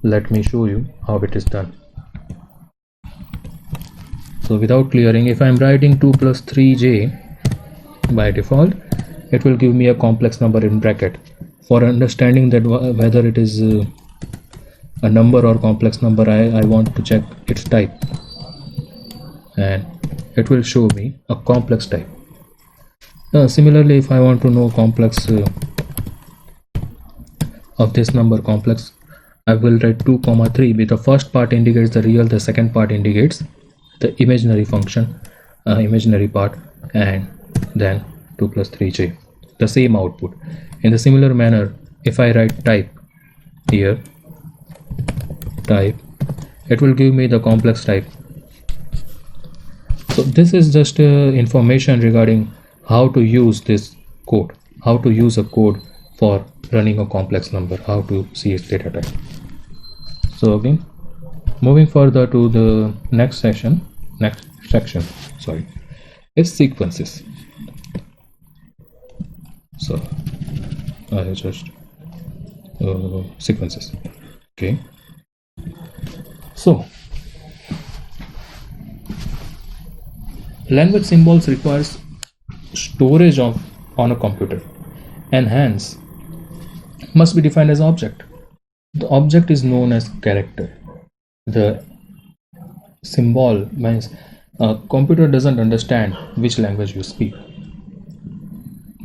Let me show you how it is done. So without clearing, if I'm writing 2 plus 3j, by default it will give me a complex number in bracket. For understanding that whether it is a number or complex number, I want to check its type, and it will show me a complex type. Similarly, if I want to know complex of this number complex, I will write 2 comma 3 with the first part indicates the real, the second part indicates the imaginary function, imaginary part, and then 2 plus 3j, the same output. In the similar manner, if I write type here, type, it will give me the complex type. So this is just information regarding how to use this code, how to use a code for running a complex number, how to see its data type. So again, moving further to the next section, is sequences. So I just sequences. Okay. So language symbols requires storage on a computer, and hence must be defined as object. The object is known as character. The symbol means a computer doesn't understand which language you speak.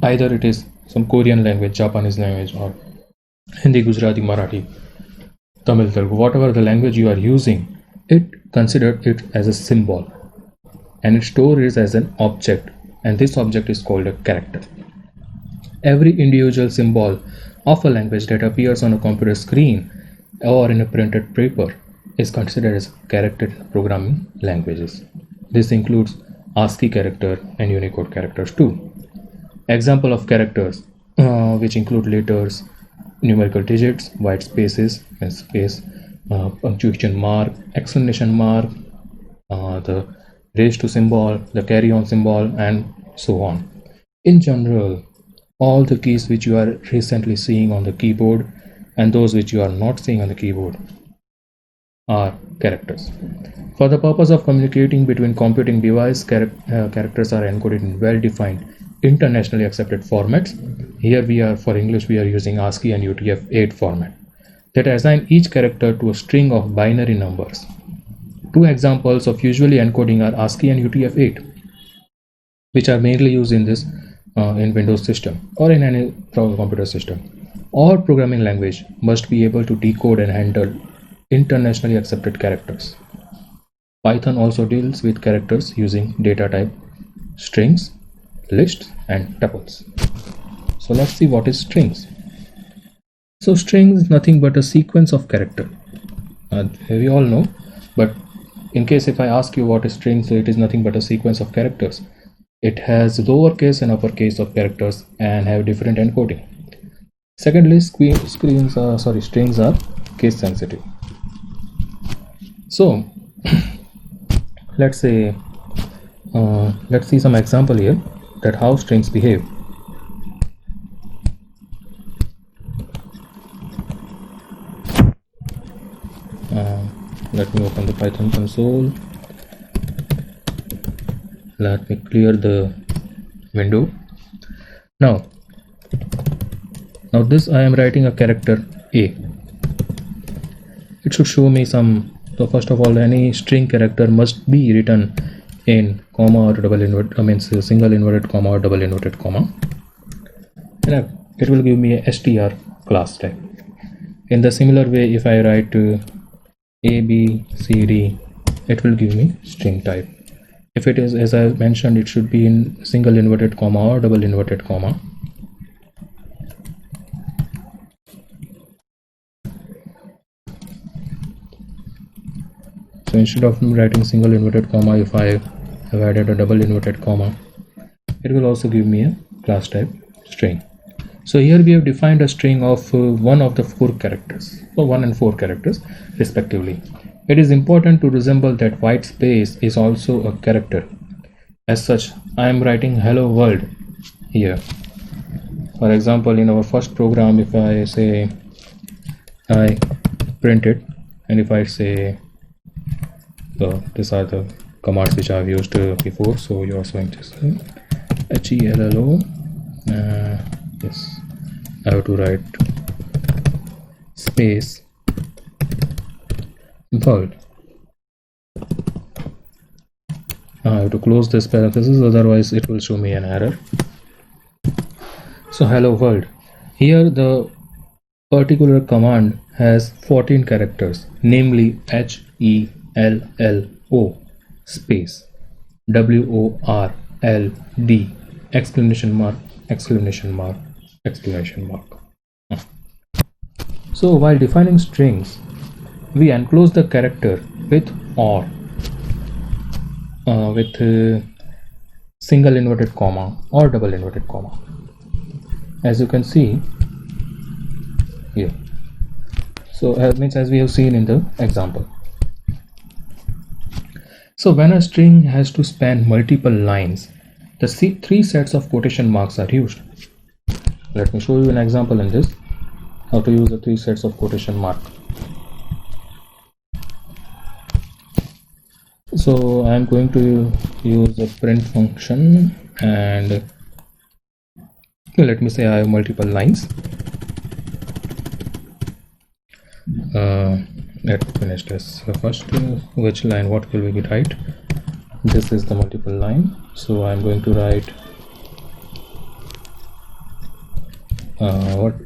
Either it is some Korean language, Japanese language, or Hindi, Gujarati, Marathi, Tamil, Telugu, whatever the language you are using, it considered it as a symbol, and it stores it as an object, and this object is called a character. Every individual symbol of a language that appears on a computer screen or in a printed paper is considered as character in programming languages. This includes ASCII character and Unicode characters too. Example of characters which include letters, numerical digits, white spaces and space, punctuation mark, exclamation mark, the raise to symbol, the carry on symbol, and so on. In general, all the keys which you are recently seeing on the keyboard and those which you are not seeing on the keyboard are characters. For the purpose of communicating between computing devices, characters are encoded in well-defined internationally accepted formats. Here we are, for English, we are using ASCII and UTF-8 format that assign each character to a string of binary numbers. Two examples of usually encoding are ASCII and UTF-8, which are mainly used in this in Windows system or in any computer system. All programming language must be able to decode and handle internationally accepted characters. Python also deals with characters using data type strings, lists, and tuples. So let's see what is strings. So string is nothing but a sequence of character. We all know, but in case if I ask you what is string, so it is nothing but a sequence of characters. It has lowercase and uppercase of characters and have different encoding. Secondly, strings are case sensitive. So let's say let's see some example here that how strings behave. Let me open the Python console. Let me clear the window. Now this I am writing a character A. It should show me some. So first of all, any string character must be written in comma or double inverted, single inverted comma or double inverted comma, and it will give me a str class type. In the similar way, if I write A, B, C, D, it will give me string type. If it is, as I mentioned, it should be in single inverted comma or double inverted comma. So instead of writing single inverted comma, if I have added a double inverted comma, it will also give me a class type string. So here we have defined a string of one of the 4 characters, so 1 and 4 characters respectively. It is important to resemble that white space is also a character. As such, I am writing hello world here. For example, in our first program, if I say hi print it, and if I say, so these are the commands which I've used before, so you are showing this HELLO, yes, I have to write space world. I have to close this parenthesis, otherwise it will show me an error. So hello world. Here the particular command has 14 characters, namely HELLO space WORLD exclamation mark exclamation mark exclamation mark. So while defining strings, we enclose the character with OR, with single inverted comma or double inverted comma, as you can see here. So means as we have seen in the example. So when a string has to span multiple lines, the three sets of quotation marks are used. Let me show you an example in this, how to use the three sets of quotation mark. So I am going to use the print function, and let me say I have multiple lines. Let's finish this first. Which line, what will we write? This is the multiple line, so I'm going to write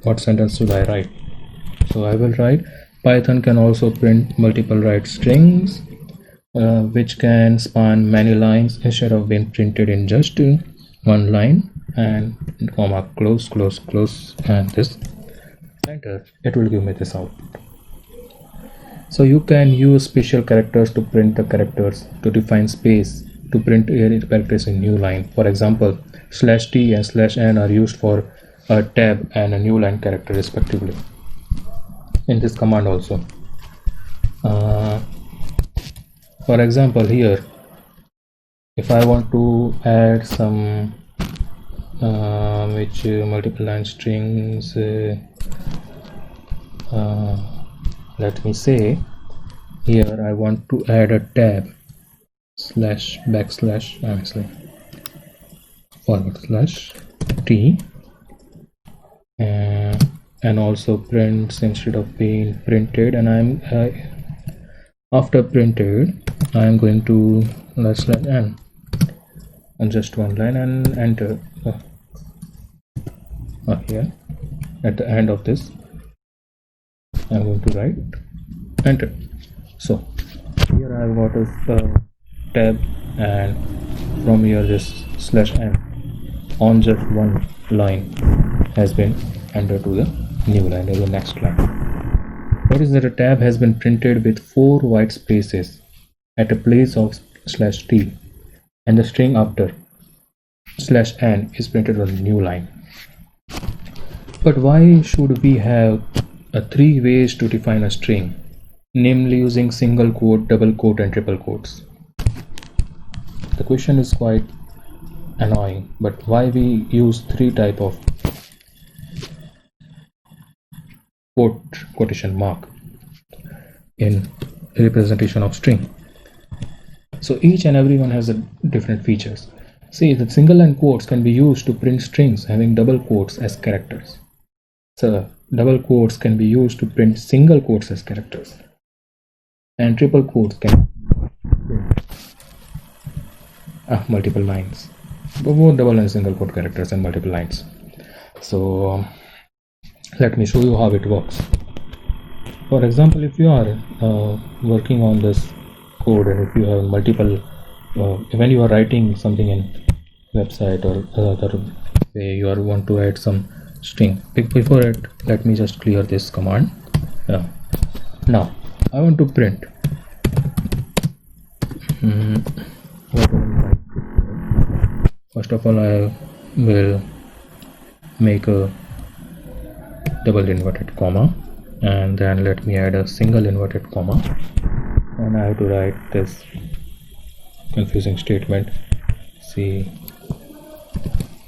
what sentence should I write? So I will write Python can also print multiple write strings which can span many lines instead of being printed in just one line, and comma close and this, enter. It will give me this out. So you can use special characters to print the characters, to define space, to print characters in new line. For example, /t and /n are used for a tab and a new line character respectively in this command also. For example, here if I want to add some multiple line strings, let me say here I want to add a tab /backslash /t and also prints instead of being printed, and after printed I am going to /n on just one line and enter here at the end of this. I'm going to write enter. So here I have got a tab, and from here this /n on just one line has been entered to the new line, to the next line. Notice that a tab has been printed with 4 white spaces at a place of /t, and the string after /n is printed on the new line. But why should we have 3 ways to define a string, namely using single quote, double quote and triple quotes? The question is quite annoying, but why we use 3 type of quotation mark in representation of string? So each and every one has a different features. See, the single line quotes can be used to print strings having double quotes as characters. So double quotes can be used to print single quotes as characters, and triple quotes can print multiple lines, both double and single quote characters and multiple lines. So let me show you how it works. For example, if you are working on this code, and if you have multiple when you are writing something in website or other way, you are want to add some string. Before it, let me just clear this command. Now I want to print first of all I will make a double inverted comma, and then let me add a single inverted comma, and I have to write this confusing statement.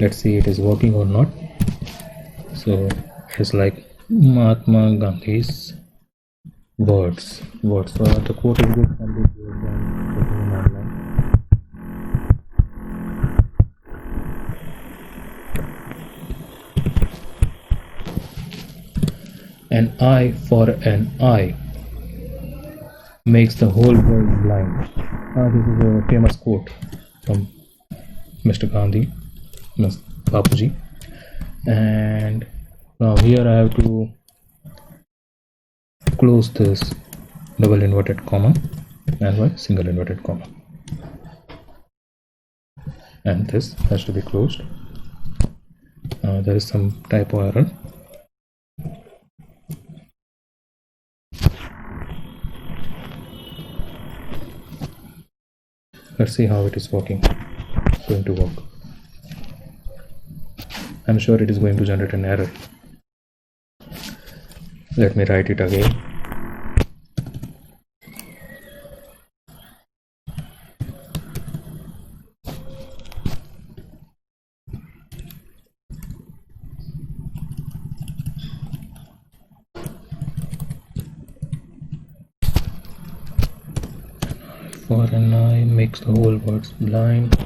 Let's see it is working or not. So it's like Mahatma Gandhi's words. So the quote is good and this is checking in online. An eye for an eye makes the whole world blind. This is a famous quote from Mr. Gandhi, Mr. Bapuji. And now here I have to close this double inverted comma and my single inverted comma, and this has to be closed. There is some typo error. Let's see how it is going to work. I'm sure it is going to generate an error. Let me write it again. For an eye makes the whole world blind,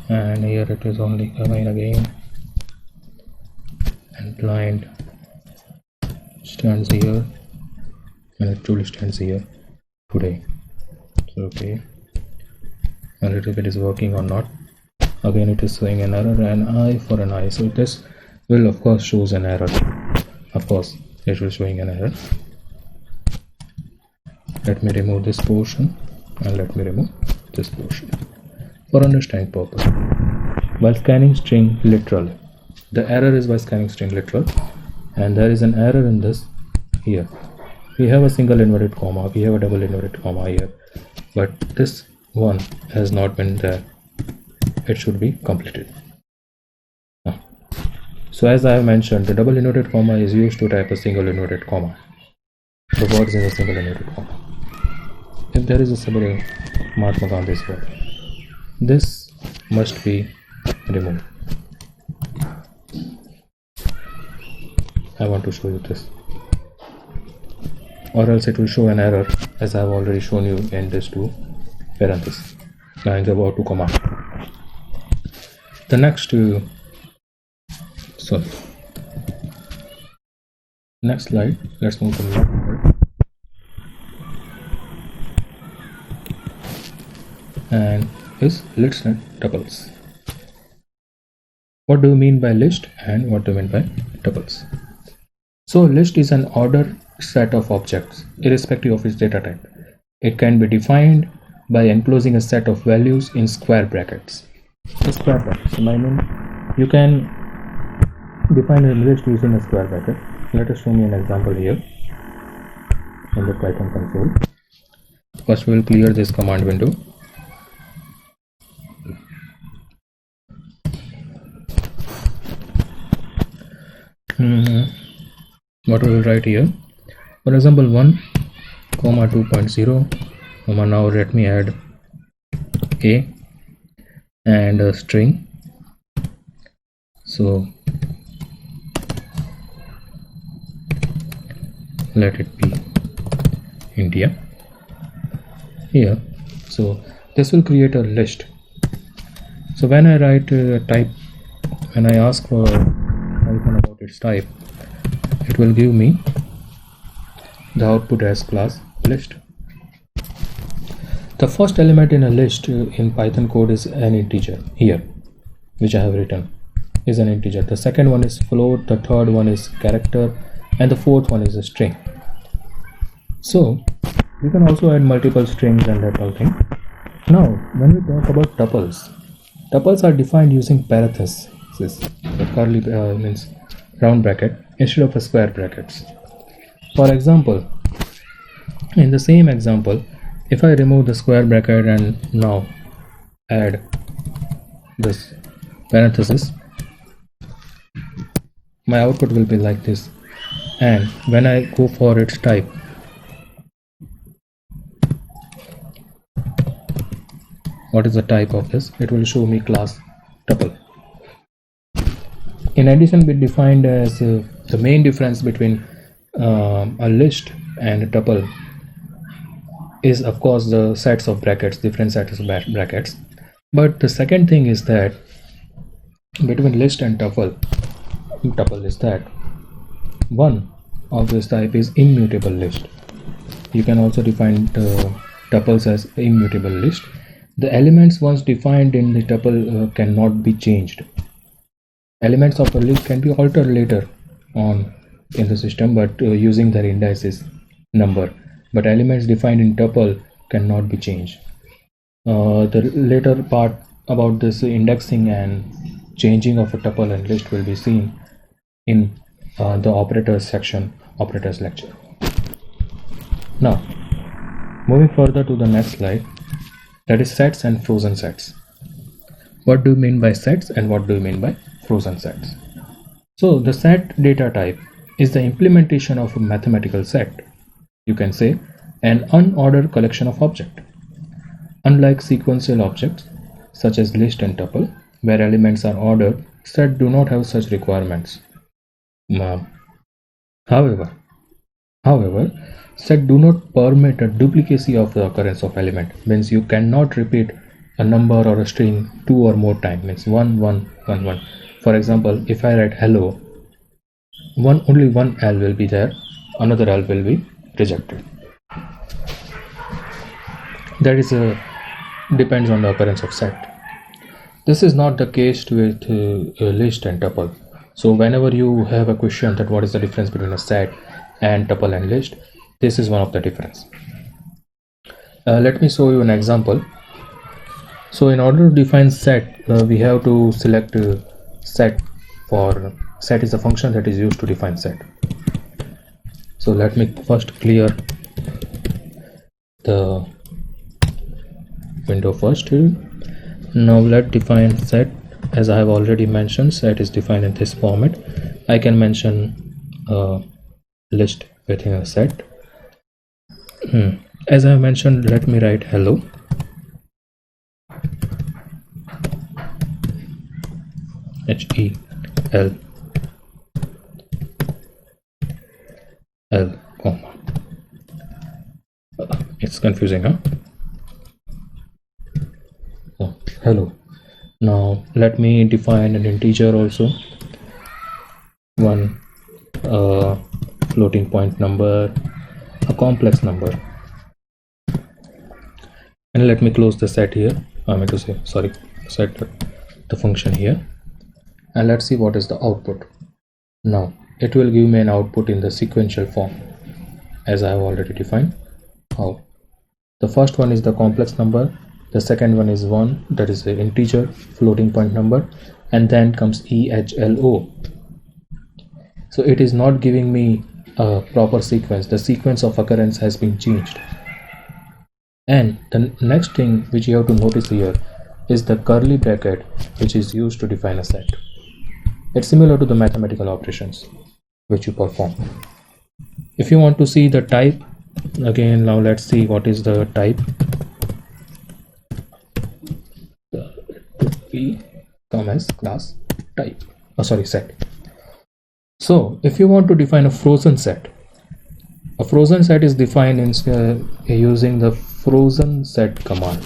and here it is only coming again, and blind stands here and it truly stands here today. So okay, a little bit is working or not. Again it is showing an error, an eye for an eye. So this will of course shows an error. Of course it will showing an error. Let me remove this portion and let me remove this portion for understanding purpose. While scanning string literal, the error is by scanning string literal, and there is an error in this here. We have a single inverted comma, we have a double inverted comma here, but this one has not been there. It should be completed. So as I have mentioned, the double inverted comma is used to type a single inverted comma. The words in a single inverted comma. If there is a separate Mahatma Gandhi's word, this must be removed. I want to show you this, or else it will show an error, as I have already shown you in this two parentheses. Lines about to comma. The next next slide. Let's move to the next slide. And is lists and tuples. What do you mean by list and what do you mean by tuples? So list is an ordered set of objects irrespective of its data type. It can be defined by enclosing a set of values in square brackets. A square bracket. So I mean you can define a list using a square bracket. Let us show me an example here in the Python console. First we will clear this command window. What we will write here, for example 1, 2.0, now let me add a and a string. So let it be India here. So this will create a list. So when I write type, when I ask for Python about its type, it will give me the output as class list. The first element in a list in Python code is an integer here, which I have written is an integer. The second one is float, the third one is character, and the fourth one is a string. So you can also add multiple strings and that whole thing. Now when we talk about tuples, tuples are defined using parentheses. The curly means round bracket instead of a square brackets. For example, in the same example, if I remove the square bracket and now add this parenthesis, my output will be like this. And when I go for its type, what is the type of this? It will show me class tuple. In addition, we defined as the main difference between a list and a tuple is of course the sets of brackets, different sets of brackets. But the second thing is that between list and tuple is that one of this type is immutable list. You can also define tuples as immutable list. The elements once defined in the tuple cannot be changed. Elements of a list can be altered later on in the system, but using their indices number. But elements defined in tuple cannot be changed. The later part about this indexing and changing of a tuple and list will be seen in the operators section, operators lecture. Now, moving further to the next slide, that is sets and frozen sets. What do you mean by sets and what do you mean by frozen sets? So the set data type is the implementation of a mathematical set. You can say an unordered collection of objects. Unlike sequential objects such as list and tuple, where elements are ordered, sets do not have such requirements. However, sets do not permit a duplicacy of the occurrence of element. Means you cannot repeat a number or a string 2 or more times. Means 1 1 1 1. For example, if I write hello, only one L will be there, another L will be rejected. That is depends on the occurrence of set. This is not the case with list and tuple. So whenever you have a question that what is the difference between a set and tuple and list, this is one of the difference. Let me show you an example. So in order to define set, we have to select set. For set is the function that is used to define set. So let me first clear the window first. Now let's define set. As I have already mentioned, set is defined in this format. I can mention a list within a set. As I have mentioned, let me write hello. HEL comma. It's confusing, huh? Oh, hello. Now let me define an integer also. One floating point number, a complex number, and let me close the set here. I meant to say, sorry, set the function here, and let's see what is the output. Now it will give me an output in the sequential form, as I have already defined. How? The first one is the complex number, the second one is 1, that is the integer floating point number, and then comes EHLO. So it is not giving me a proper sequence. The sequence of occurrence has been changed. And the next thing which you have to notice here is the curly bracket which is used to define a set. It's similar to the mathematical operations which you perform. If you want to see the type, again, now let's see what is the type. P come as class type. Set. So if you want to define a frozen set is defined using the frozen set command.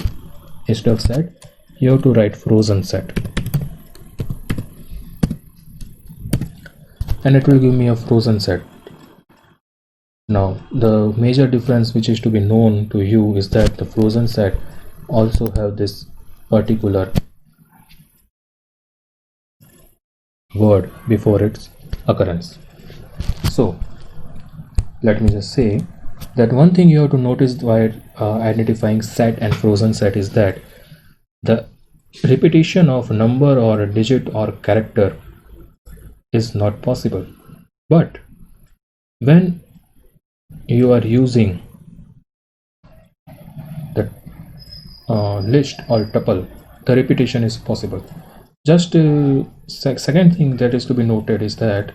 Instead of set, you have to write frozen set, and it will give me a frozen set. Now the major difference which is to be known to you is that the frozen set also have this particular word before its occurrence. So let me just say that one thing you have to notice while identifying set and frozen set is that the repetition of a number or a digit or character is not possible. But when you are using the list or tuple, the repetition is possible. Just second thing that is to be noted is that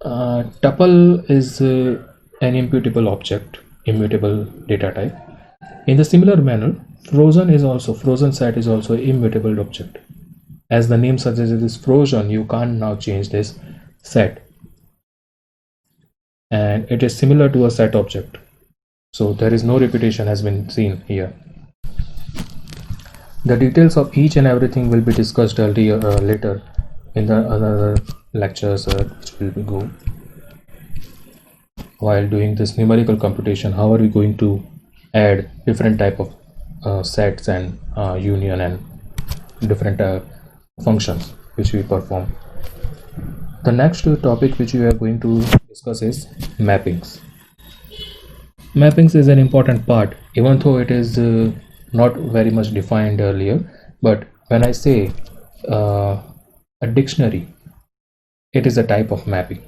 tuple is an immutable data type. In the similar manner, frozen set is also an immutable object. As the name suggests, it is frozen. You can't now change this set. and it is similar to a set object. So there is no repetition has been seen here. The details of each and everything will be discussed later in the other lectures which will go while doing this numerical computation. How are we going to add different type of sets and union and different functions which we perform. The next topic which we are going to discuss is mappings. Mappings is an important part, even though it is not very much defined earlier, but when I say a dictionary, it is a type of mapping.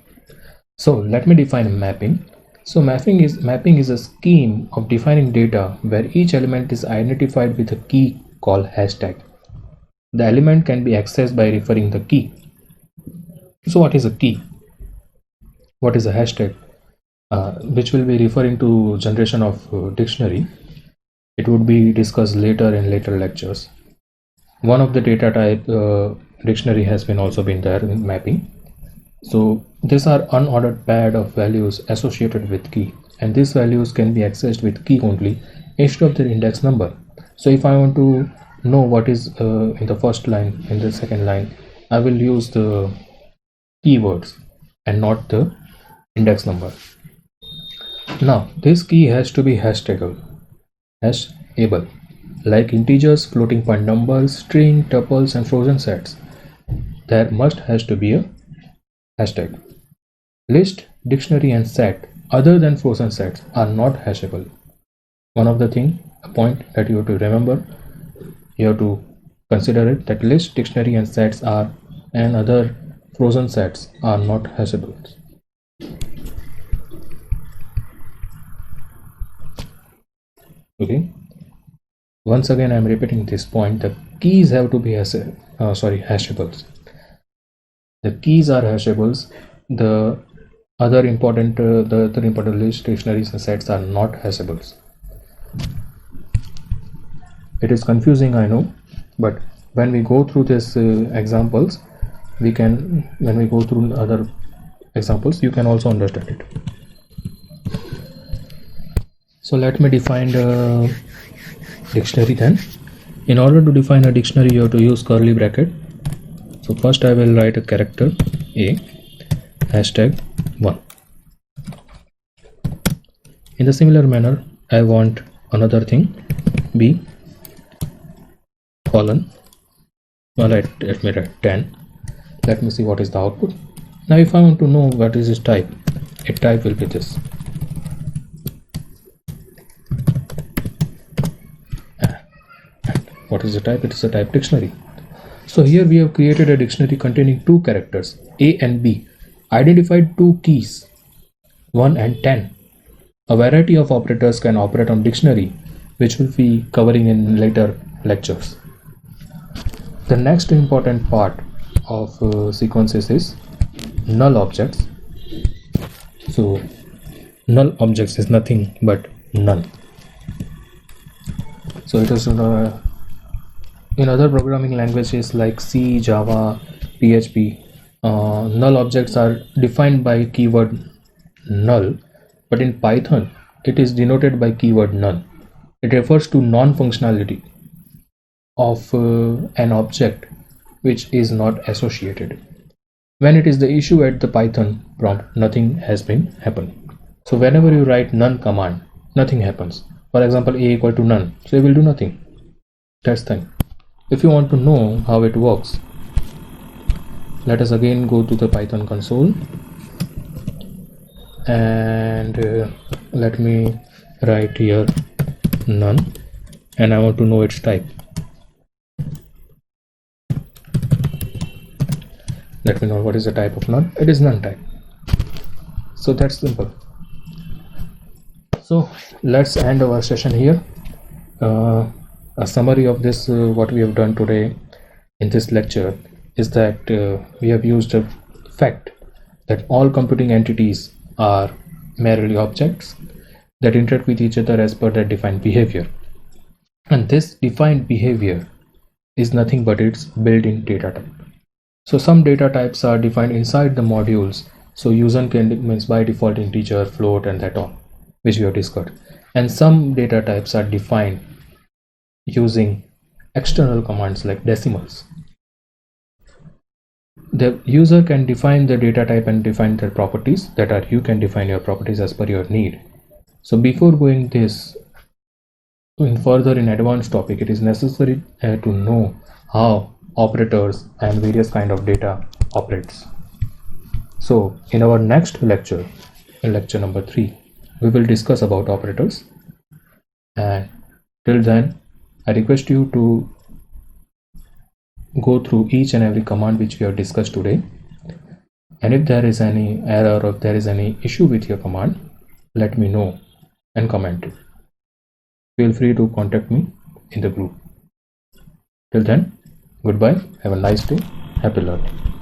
So let me define mapping. So mapping is a scheme of defining data where each element is identified with a key called hashtag. The element can be accessed by referring the key. So what is a key? What is a hashtag? Which will be referring to generation of dictionary. It would be discussed later in later lectures. One of the data type dictionary has been also been there in mapping. So these are unordered pad of values associated with key, and these values can be accessed with key only instead of their index number. So if I want to know what is in the first line, in the second line, I will use the keywords and not the index number. Now this key has to be hashable, like integers, floating point numbers, string, tuples, and frozen sets. There has to be a hashtag. List, dictionary, and set other than frozen sets are not hashable. One of the a point that you have to remember, you have to consider it, that list, dictionary, and sets are and other frozen sets are not hashable. Okay, once again I'm repeating this point, the keys have to be hashables. The keys are hashables. The other important list, dictionaries, and sets are not hashables. It is confusing, I know, but when we go through this examples, when we go through other examples, you can also understand it. So let me define the dictionary then. In order to define a dictionary, you have to use curly bracket. So first I will write a character A, hashtag 1. In the similar manner, I want another thing, B, colon. Let me write 10. Let me see what is the output. Now if I want to know what is its type, its type will be this. What is the type? It is a type dictionary. So here we have created a dictionary containing two characters, A and B, identified two keys, 1 and 10. A variety of operators can operate on dictionary, which we'll be covering in later lectures. The next important part of sequences is null objects. So null objects is nothing but none. So it is in other programming languages like C, Java, PHP, null objects are defined by keyword null, but in Python it is denoted by keyword none. It refers to non-functionality of an object which is not associated. When it is the issue at the Python prompt, nothing has been happened. So whenever you write none command, nothing happens. For example, A equal to none, so it will do nothing. That's the thing. If you want to know how it works, let us again go to the Python console and let me write here none, and I want to know its type. Let me know what is the type of none. It is none type. So that's simple. So let's end our session here. A summary of this, what we have done today in this lecture, is that we have used the fact that all computing entities are merely objects that interact with each other as per their defined behavior. And this defined behavior is nothing but its built-in data type. So some data types are defined inside the modules So user can means by default integer, float, and that all, which we have discussed. And some data types are defined using external commands like decimals. The user can define the data type and define their properties. That are, you can define your properties as per your need. So before going this in further in advanced topic, it is necessary to know how operators and various kind of data operates. So in our next lecture, in lecture number 3, we will discuss about operators. And till then, I request you to go through each and every command which we have discussed today. And if there is any error or if there is any issue with your command, let me know and comment it. Feel free to contact me in the group. Till then, goodbye. Have a nice day. Happy learning.